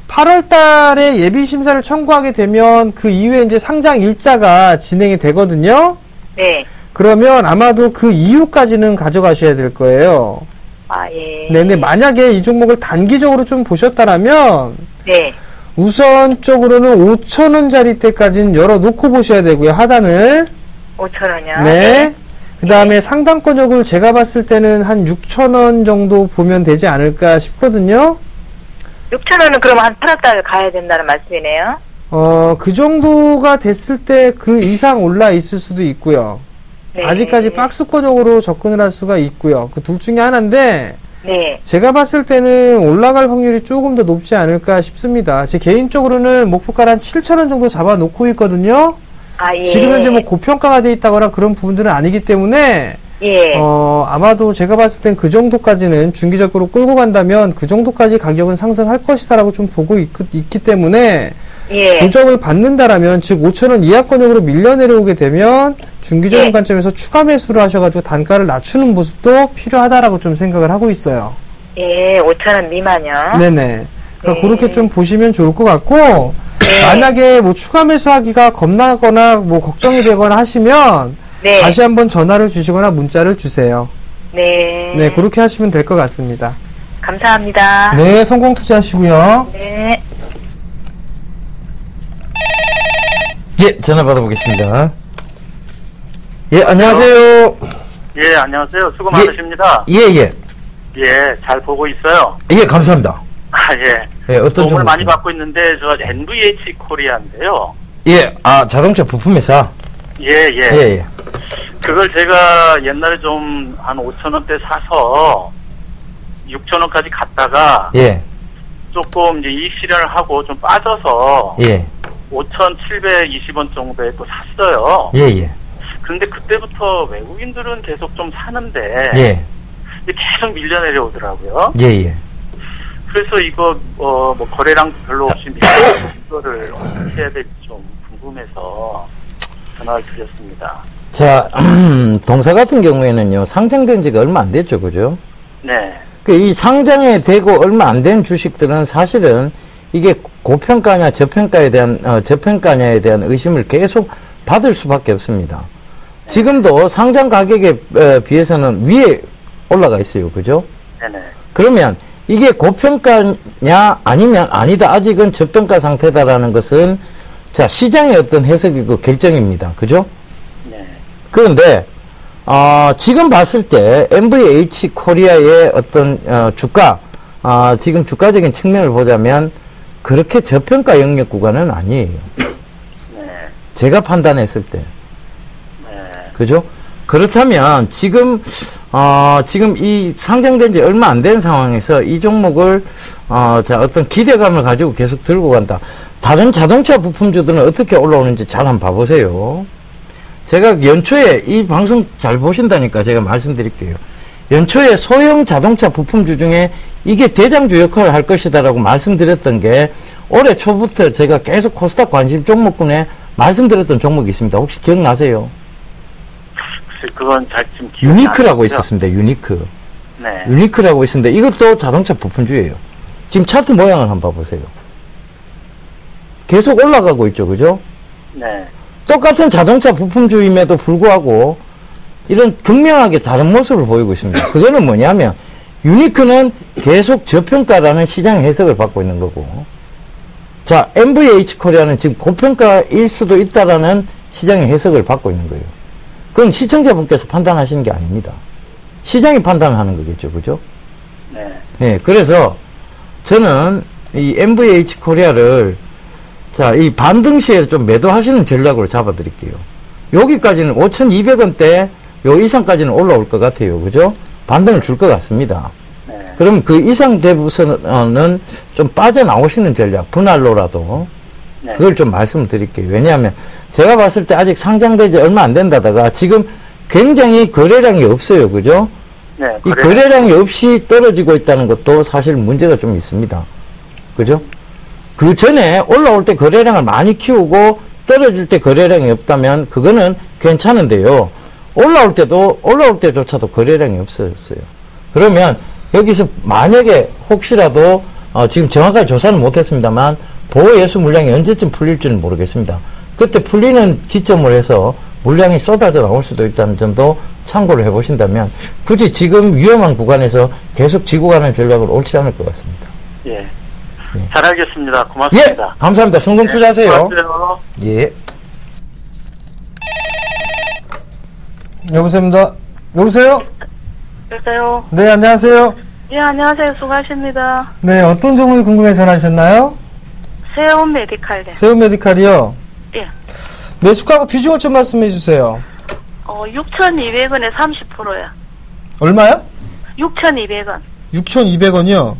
8월 달에 예비 심사를 청구하게 되면 그 이후에 이제 상장 일자가 진행이 되거든요. 네. 그러면 아마도 그 이후까지는 가져가셔야 될 거예요. 아, 예. 네, 근데 만약에 이 종목을 단기적으로 좀 보셨다라면, 네. 우선적으로는 5,000원짜리 때까지는 열어놓고 보셔야 되고요, 하단을. 5,000원이요? 네. 그 다음에 상단권역을 제가 봤을 때는 한 6,000원 정도 보면 되지 않을까 싶거든요. 6,000원은 그럼 한 8월달 가야 된다는 말씀이네요? 그 정도가 됐을 때 그 이상 올라 있을 수도 있고요. 네. 아직까지 박스권역으로 접근을 할 수가 있고요. 그 둘 중에 하나인데, 네. 제가 봤을 때는 올라갈 확률이 조금 더 높지 않을까 싶습니다. 제 개인적으로는 목표가를 한 7,000원 정도 잡아놓고 있거든요. 아, 예. 지금 현재 뭐 고평가가 돼 있다거나 그런 부분들은 아니기 때문에, 예. 아마도 제가 봤을 땐 그 정도까지는 중기적으로 끌고 간다면 그 정도까지 가격은 상승할 것이다라고 좀 보고 있기 때문에, 예. 조정을 받는다라면, 즉 5,000원 이하권역으로 밀려 내려오게 되면 중기적인 예. 관점에서 추가 매수를 하셔가지고 단가를 낮추는 모습도 필요하다라고 좀 생각을 하고 있어요. 예, 5,000원 미만이요? 네네. 그러니까 네. 그렇게 좀 보시면 좋을 것 같고, 네. 만약에 뭐 추가 매수하기가 겁나거나 뭐 걱정이 되거나 하시면, 네. 다시 한번 전화를 주시거나 문자를 주세요. 네. 네, 그렇게 하시면 될 것 같습니다. 감사합니다. 네, 성공 투자하시고요. 네. 예, 전화 받아보겠습니다. 예, 안녕하세요. 예, 안녕하세요. 수고 많으십니다. 예, 예. 예, 잘 보고 있어요. 예, 감사합니다. 아, 예. 예, 어떤 도움을 종목? 많이 받고 있는데, 저 NVH 코리아인데요. 예, 자동차 부품회사. 예, 예. 예, 예. 그걸 제가 옛날에 좀 한 5,000원대 사서 6,000원까지 갔다가 예, 조금 이제 이익 실현을 하고 좀 빠져서 예, 5,720원 정도에 또 샀어요. 예, 예. 그런데 그때부터 외국인들은 계속 좀 사는데 예, 계속 밀려 내려오더라고요. 예, 예. 그래서 이거 뭐 거래량 별로 없이 밀려 이거를 어떻게 해야 될지 좀 궁금해서 전화를 드렸습니다. 자, 동사 같은 경우에는요, 상장된 지가 얼마 안 됐죠, 그죠? 네. 이 상장에 되고 얼마 안 된 주식들은 사실은 이게 고평가냐 저평가에 대한 저평가냐에 대한 의심을 계속 받을 수밖에 없습니다. 지금도 상장 가격에 비해서는 위에 올라가 있어요, 그죠? 네네. 그러면 이게 고평가냐 아니면 아니다, 아직은 저평가 상태다라는 것은 자, 시장의 어떤 해석이고 결정입니다, 그죠? 네. 그런데 지금 봤을 때 NVH 코리아의 어떤 주가, 지금 주가적인 측면을 보자면 그렇게 저평가 영역 구간은 아니에요. 네. 제가 판단했을 때. 네. 그죠? 그렇다면 지금 이 상장된 지 얼마 안 된 상황에서 이 종목을 자, 어떤 기대감을 가지고 계속 들고 간다. 다른 자동차 부품주들은 어떻게 올라오는지 잘 한번 봐보세요. 제가 연초에 이 방송 잘 보신다니까 제가 말씀드릴게요. 연초에 소형 자동차 부품주 중에 이게 대장주 역할을 할 것이다라고 말씀드렸던 게 올해 초부터 제가 계속 코스닥 관심 종목군에 말씀드렸던 종목이 있습니다. 혹시 기억나세요? 글쎄, 그건 잘 지금 기억이 안 유니크라고 나고요. 있었습니다. 유니크. 네. 유니크라고 있었는데 이것도 자동차 부품주예요. 지금 차트 모양을 한번 봐보세요. 계속 올라가고 있죠. 그죠? 네. 똑같은 자동차 부품주임에도 불구하고 이런 극명하게 다른 모습을 보이고 있습니다. 그거는 뭐냐면 유니크는 계속 저평가라는 시장 해석을 받고 있는 거고, 자, MVH 코리아는 지금 고평가일 수도 있다라는 시장의 해석을 받고 있는 거예요. 그건 시청자분께서 판단하시는 게 아닙니다. 시장이 판단하는 거겠죠. 그죠? 네. 네, 그래서 저는 이 MVH 코리아를 자, 이 반등시에 좀 매도하시는 전략으로 잡아드릴게요. 여기까지는 5,200원대 요 이상까지는 올라올 것 같아요. 그죠? 반등을 줄 것 같습니다. 네. 그럼 그 이상 대부분은 좀 빠져나오시는 전략, 분할로라도 네. 그걸 좀 말씀드릴게요. 왜냐하면 제가 봤을 때 아직 상장되지 얼마 안 된다다가 지금 굉장히 거래량이 없어요. 그죠? 네. 이 거래량이 없이 떨어지고 있다는 것도 사실 문제가 좀 있습니다. 그죠? 그 전에 올라올 때 거래량을 많이 키우고 떨어질 때 거래량이 없다면 그거는 괜찮은데요. 올라올 때조차도 거래량이 없었어요. 그러면 여기서 만약에 혹시라도 지금 정확하게 조사는 못했습니다만 보호예수 물량이 언제쯤 풀릴지는 모르겠습니다. 그때 풀리는 지점으로 해서 물량이 쏟아져 나올 수도 있다는 점도 참고를 해보신다면 굳이 지금 위험한 구간에서 계속 지고 가는 전략은 옳지 않을 것 같습니다. 예. 잘 알겠습니다. 고맙습니다. 예, 감사합니다. 성공 투자하세요. 고맙습니다. 예. 여보세요? 여보세요? 여보세요? 네, 안녕하세요. 예, 안녕하세요. 수고하십니다. 네, 어떤 종목이 궁금해 전화하셨나요? 세온 메디칼네. 세운 메디칼이요. 예. 매수가하고 비중을 좀 말씀해 주세요. 6,200원에 30%야. 얼마요? 6,200원. 6,200원이요.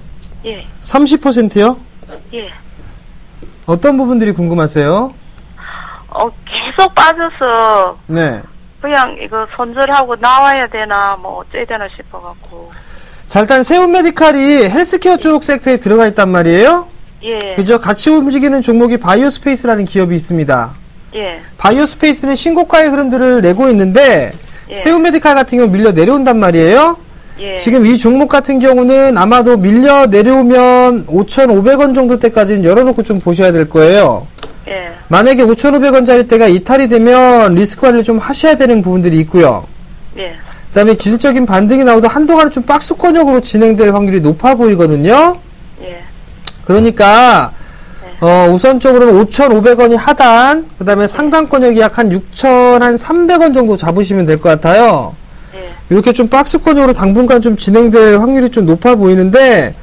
예. 30%요? 예. 어떤 부분들이 궁금하세요? 계속 빠져서 네. 그냥 이거 손절하고 나와야 되나 뭐 어째야 되나 싶어갖고. 자, 일단 세운 메디칼이 헬스케어 쪽 섹터에 들어가 있단 말이에요. 예. 그죠? 같이 움직이는 종목이 바이오스페이스라는 기업이 있습니다. 예. 바이오스페이스는 신고가의 흐름들을 내고 있는데 예. 세운 메디칼 같은 경우는 밀려 내려온단 말이에요. 예. 지금 이 종목 같은 경우는 아마도 밀려 내려오면 5,500원 정도 때까지는 열어놓고 좀 보셔야 될 거예요. 예. 만약에 5,500원짜리 때가 이탈이 되면 리스크 관리를 좀 하셔야 되는 부분들이 있고요. 예. 그 다음에 기술적인 반등이 나오도 한동안은 좀 박스권역으로 진행될 확률이 높아 보이거든요. 예. 그러니까 우선적으로는 5,500원이 하단, 그 다음에 상단권역이 약 한 6,300원 정도 잡으시면 될 것 같아요. 예. 이렇게 좀 박스권역으로 당분간 좀 진행될 확률이 좀 높아 보이는데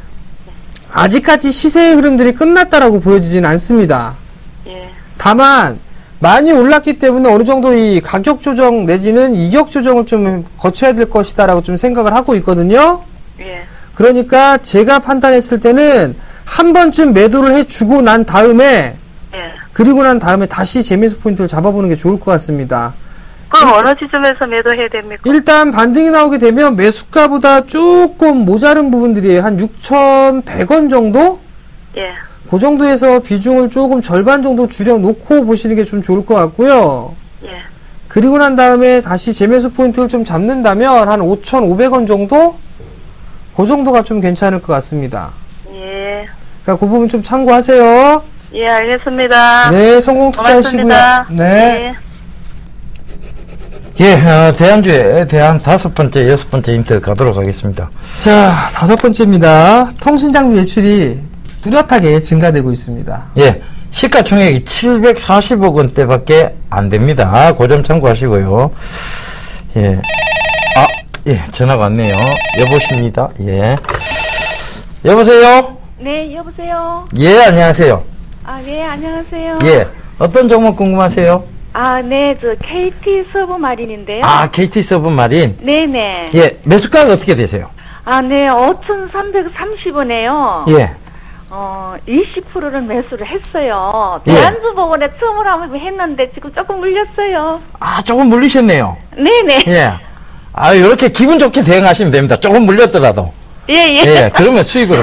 아직까지 시세의 흐름들이 끝났다라고 보여지진 않습니다. 예. 다만 많이 올랐기 때문에 어느 정도 이 가격 조정 내지는 이격 조정을 좀 거쳐야 될 것이다라고 좀 생각을 하고 있거든요. 예. 그러니까 제가 판단했을 때는 한 번쯤 매도를 해주고 난 다음에 예. 그리고 난 다음에 다시 재매수 포인트를 잡아보는 게 좋을 것 같습니다. 그럼 어느 지점에서 매도해야 됩니까? 일단 반등이 나오게 되면 매수가보다 조금 모자른 부분들이에요. 한 6,100원 정도? 예. 그 정도에서 비중을 조금 절반 정도 줄여놓고 보시는 게 좀 좋을 것 같고요. 예. 그리고 난 다음에 다시 재매수 포인트를 좀 잡는다면 한 5,500원 정도? 그 정도가 좀 괜찮을 것 같습니다. 예. 그러니까 그 부분 좀 참고하세요. 예, 알겠습니다. 네, 성공 투자하시고요. 고맙습니다. 네. 예, 대한주의 대한 5번째, 6번째 힌트 가도록 하겠습니다. 자, 5번째입니다. 통신장비 매출이 뚜렷하게 증가되고 있습니다. 예, 시가총액이 740억 원대밖에 안 됩니다. 그 점 참고하시고요. 예. 예, 전화가 왔네요. 여보십니다. 예. 여보세요? 네, 여보세요? 예, 안녕하세요. 네, 안녕하세요. 예, 어떤 종목 궁금하세요? 네, KT 서브마린인데요. KT 서브마린? 네네. 예, 매수가가 어떻게 되세요? 네, 5,330원에요. 예. 20%를 매수를 했어요. 예. 대한주보건에 처음으로 한번 했는데 지금 조금 물렸어요. 조금 물리셨네요. 네네. 예. 이렇게 기분 좋게 대응하시면 됩니다. 조금 물렸더라도. 예. 예, 그러면 수익으로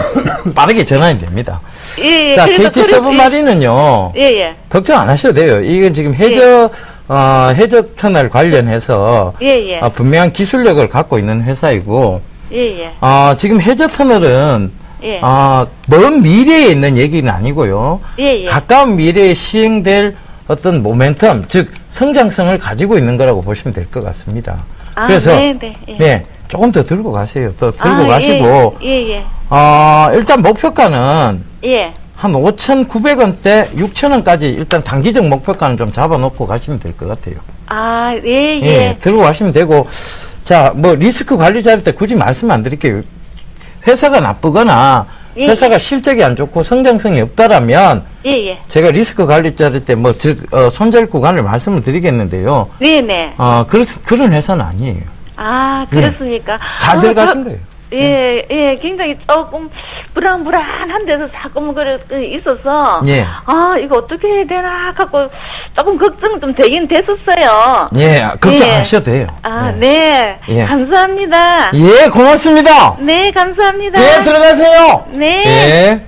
빠르게 전환이 됩니다. 예. 자, KT 서브마린은요. 예. 걱정 안 하셔도 돼요. 이건 지금 해저 해저 터널 관련해서 예. 분명한 기술력을 갖고 있는 회사이고 예. 지금 해저 터널은 예. 먼 미래에 있는 얘기는 아니고요. 예. 가까운 미래에 시행될 어떤 모멘텀, 즉 성장성을 가지고 있는 거라고 보시면 될 것 같습니다. 그래서 네, 조금 더 들고 가세요. 더 들고 가시고 예. 일단 목표가는 예. 한 5,900원대 6,000원까지 일단 단기적 목표가는 좀 잡아놓고 가시면 될 것 같아요. 예. 들고 가시면 되고, 자, 뭐 리스크 관리 잘할 때 굳이 말씀 안 드릴게요. 회사가 나쁘거나 회사가 실적이 안 좋고 성장성이 없다라면 제가 리스크 관리 자를 때 뭐 손절 구간을 말씀을 드리겠는데요. 네네. 그런 회사는 아니에요. 그렇습니까? 잘 들어가신 거예요. 예, 굉장히 조금 불안한 데서 자꾸 있어서, 이거 어떻게 해야 되나, 갖고 조금 걱정 좀 되긴 됐었어요. 예, 걱정하셔도 돼요. 네. 감사합니다. 예, 고맙습니다. 네, 감사합니다. 예, 들어가세요. 네.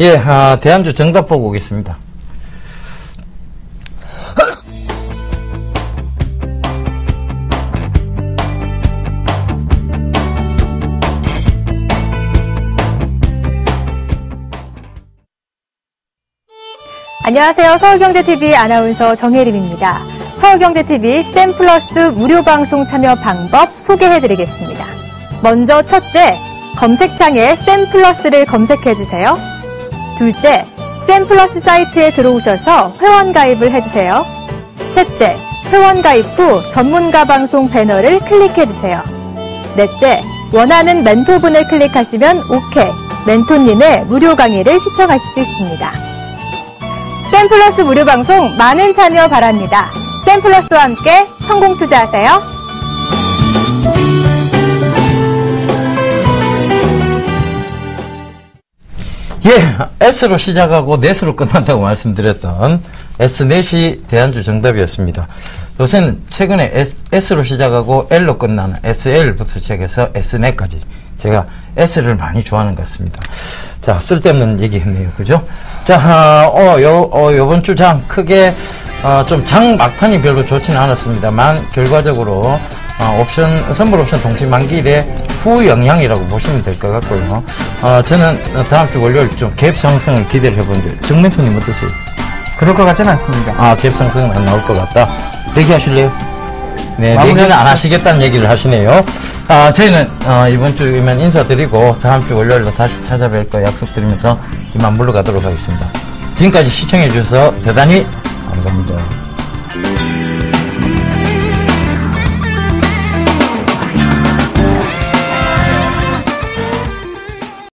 예, 대한주 정답 보고 오겠습니다. 안녕하세요. 서울경제TV 아나운서 정혜림입니다. 서울경제TV 쌤플러스 무료방송 참여 방법 소개해드리겠습니다. 먼저 첫째, 검색창에 쌤플러스를 검색해주세요. 둘째, 쌤플러스 사이트에 들어오셔서 회원가입을 해주세요. 셋째, 회원가입 후 전문가 방송 배너를 클릭해주세요. 넷째, 원하는 멘토분을 클릭하시면 OK, 멘토님의 무료 강의를 시청하실 수 있습니다. 쌤플러스 무료 방송 많은 참여 바랍니다. 쌤플러스와 함께 성공 투자하세요. 예, S로 시작하고 넷으로 끝난다고 말씀드렸던 S넷이 대한주 정답이었습니다. 요새는 최근에 S로 시작하고 L로 끝나는 SL부터 시작해서 S넷까지 제가 S를 많이 좋아하는 것 같습니다. 자, 쓸데없는 얘기 했네요. 그죠? 자, 요번 주 장 크게, 좀 장 막판이 별로 좋지는 않았습니다만, 결과적으로, 선물 옵션 동시 만기일의 후영향이라고 보시면 될 것 같고요. 저는 다음 주 월요일 좀 갭 상승을 기대를 해보는데, 정멘토님 어떠세요? 그럴 것 같지는 않습니다. 갭 상승은 안 나올 것 같다. 대기하실래요? 네, 얘기는 안 하시겠다는 얘기를 하시네요. 저희는 이번 주이면 인사드리고 다음 주 월요일로 다시 찾아뵐 거 약속드리면서 이만 물러가도록 하겠습니다. 지금까지 시청해 주셔서 대단히 감사합니다.